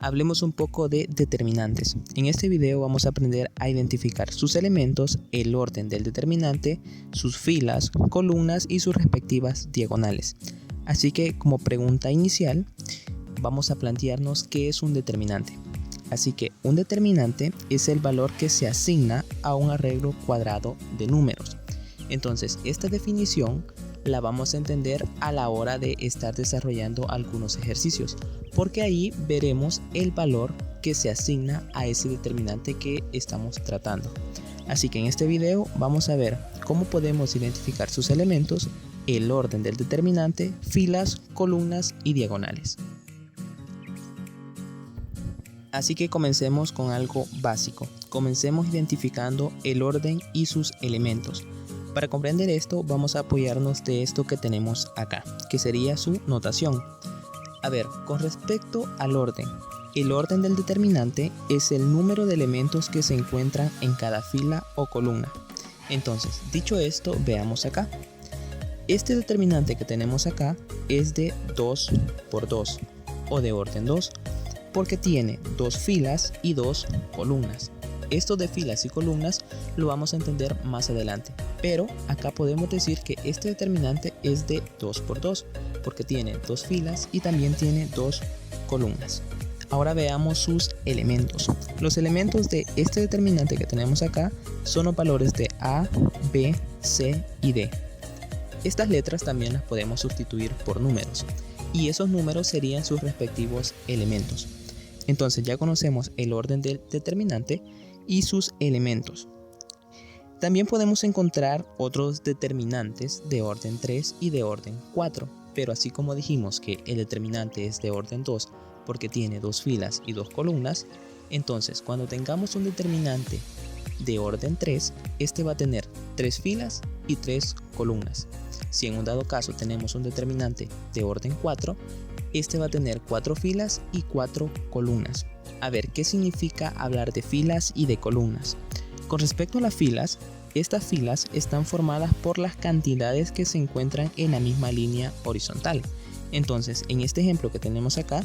Hablemos un poco de determinantes. En este video vamos a aprender a identificar sus elementos, el orden del determinante, sus filas, columnas y sus respectivas diagonales. Así que como pregunta inicial vamos a plantearnos qué es un determinante. Así que un determinante es el valor que se asigna a un arreglo cuadrado de números. Entonces esta definición la vamos a entender a la hora de estar desarrollando algunos ejercicios, porque ahí veremos el valor que se asigna a ese determinante que estamos tratando. Así que en este video vamos a ver cómo podemos identificar sus elementos, el orden del determinante, filas, columnas y diagonales. Así que comencemos con algo básico. Comencemos identificando el orden y sus elementos. Para comprender esto vamos a apoyarnos de esto que tenemos acá, que sería su notación. A ver, con respecto al orden, el orden del determinante es el número de elementos que se encuentran en cada fila o columna. Entonces, dicho esto, veamos acá. Este determinante que tenemos acá es de 2 por 2 o de orden 2, porque tiene 2 filas y 2 columnas. Esto de filas y columnas lo vamos a entender más adelante, pero acá podemos decir que este determinante es de 2 por 2 porque tiene 2 filas y también tiene 2 columnas. Ahora veamos sus elementos. Los elementos de este determinante que tenemos acá son los valores de A, B, C y D. Estas letras también las podemos sustituir por números y esos números serían sus respectivos elementos. Entonces ya conocemos el orden del determinante y sus elementos. También podemos encontrar otros determinantes de orden 3 y de orden 4, pero así como dijimos que el determinante es de orden 2 porque tiene 2 filas y 2 columnas, entonces cuando tengamos un determinante de orden 3, este va a tener 3 filas y 3 columnas. Si en un dado caso tenemos un determinante de orden 4, este va a tener 4 filas y 4 columnas. A ver, ¿qué significa hablar de filas y de columnas? Con respecto a las filas, estas filas están formadas por las cantidades que se encuentran en la misma línea horizontal. Entonces, en este ejemplo que tenemos acá,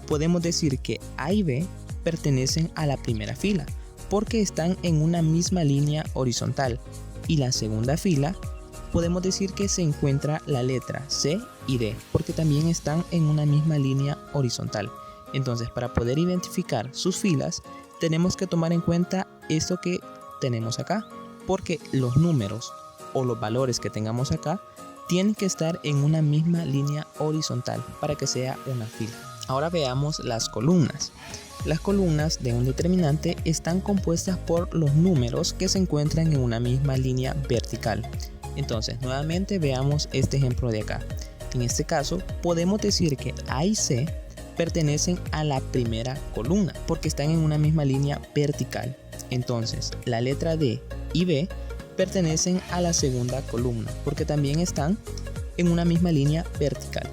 podemos decir que A y B pertenecen a la primera fila, porque están en una misma línea horizontal. Y la segunda fila, podemos decir que se encuentra la letra C y D, porque también están en una misma línea horizontal. Entonces, para poder identificar sus filas, tenemos que tomar en cuenta esto que tenemos acá, porque los números o los valores que tengamos acá tienen que estar en una misma línea horizontal para que sea una fila. Ahora veamos las columnas. Las columnas de un determinante están compuestas por los números que se encuentran en una misma línea vertical. Entonces, nuevamente veamos este ejemplo de acá. En este caso, podemos decir que A y C pertenecen a la primera columna porque están en una misma línea vertical. Entonces, la letra D y B pertenecen a la segunda columna porque también están en una misma línea vertical.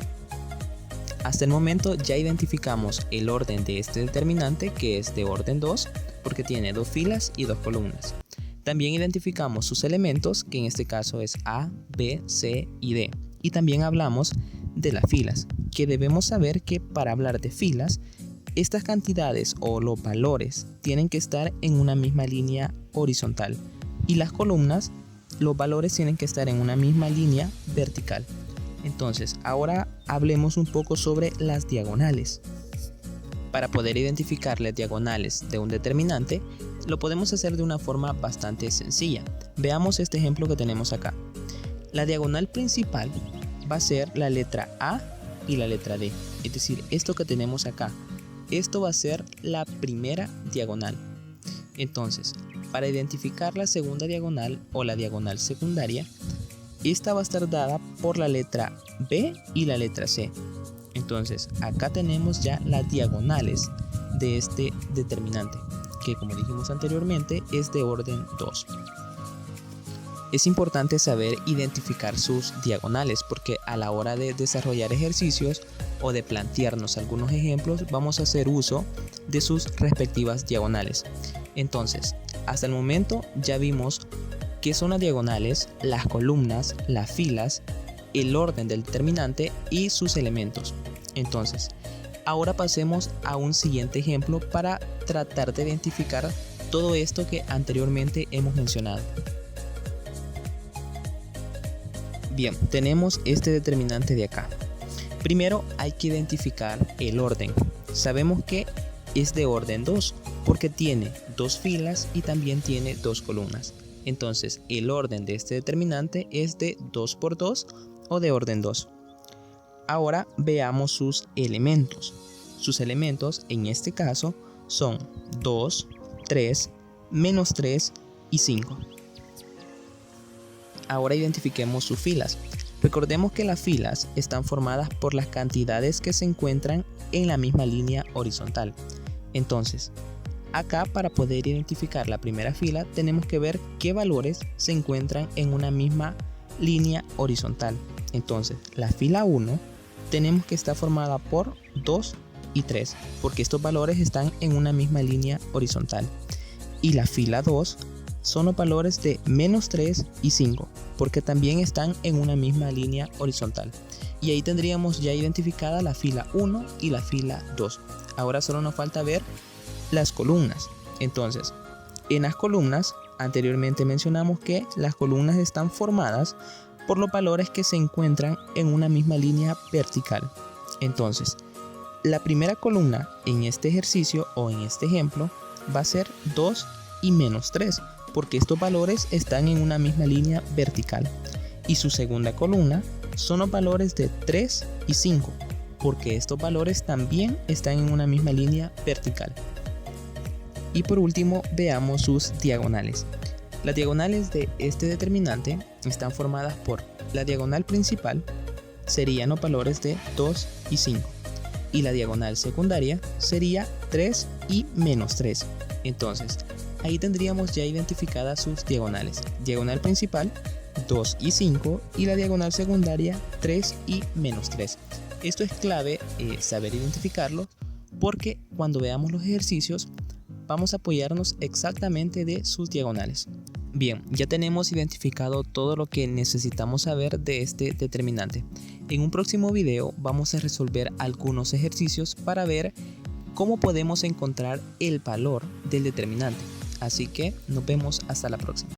Hasta el momento ya identificamos el orden de este determinante, que es de orden 2 porque tiene 2 filas y 2 columnas. También identificamos sus elementos, que en este caso es A, B, C y D. Y también hablamos de las filas, que debemos saber que para hablar de filas, estas cantidades o los valores tienen que estar en una misma línea horizontal. Y las columnas, los valores tienen que estar en una misma línea vertical. Entonces, ahora hablemos un poco sobre las diagonales. Para poder identificar las diagonales de un determinante, lo podemos hacer de una forma bastante sencilla. Veamos este ejemplo que tenemos acá. La diagonal principal va a ser la letra A y la letra D. Es decir, esto que tenemos acá. Esto va a ser la primera diagonal. Entonces, para identificar la segunda diagonal o la diagonal secundaria, esta va a estar dada por la letra B y la letra C. Entonces, acá tenemos ya las diagonales de este determinante, que como dijimos anteriormente es de orden 2. Es importante saber identificar sus diagonales porque a la hora de desarrollar ejercicios o de plantearnos algunos ejemplos vamos a hacer uso de sus respectivas diagonales. Entonces, hasta el momento ya vimos qué son las diagonales, las columnas, las filas, el orden del determinante y sus elementos. Entonces, Ahora pasemos a un siguiente ejemplo para tratar de identificar todo esto que anteriormente hemos mencionado. Bien, tenemos este determinante de acá. Primero hay que identificar el orden. Sabemos que es de orden 2 porque tiene 2 filas y también tiene 2 columnas. Entonces el orden de este determinante es de 2 por 2 o de orden 2. Ahora veamos sus elementos. Sus elementos en este caso son 2, 3, menos 3 y 5. Ahora identifiquemos sus filas. Recordemos que las filas están formadas por las cantidades que se encuentran en la misma línea horizontal. Entonces, acá para poder identificar la primera fila tenemos que ver qué valores se encuentran en una misma línea horizontal. Entonces, la fila 1 tenemos que estar formada por 2 y 3, porque estos valores están en una misma línea horizontal. Y la fila 2 son los valores de menos 3 y 5, porque también están en una misma línea horizontal. Y ahí tendríamos ya identificada la fila 1 y la fila 2. Ahora solo nos falta ver las columnas. Entonces, en las columnas, anteriormente mencionamos que las columnas están formadas por los valores que se encuentran en una misma línea vertical. Entonces, la primera columna en este ejercicio o en este ejemplo va a ser 2 y menos 3, porque estos valores están en una misma línea vertical. Y su segunda columna son los valores de 3 y 5, porque estos valores también están en una misma línea vertical. Y por último, veamos sus diagonales. Las diagonales de este determinante están formadas por la diagonal principal, serían los valores de 2 y 5. Y la diagonal secundaria sería 3 y menos 3. Entonces, ahí tendríamos ya identificadas sus diagonales. Diagonal principal, 2 y 5, y la diagonal secundaria, 3 y menos 3. Esto es clave saber identificarlo, porque cuando veamos los ejercicios vamos a apoyarnos exactamente de sus diagonales. Bien, ya tenemos identificado todo lo que necesitamos saber de este determinante. En un próximo video vamos a resolver algunos ejercicios para ver cómo podemos encontrar el valor del determinante. Así que nos vemos hasta la próxima.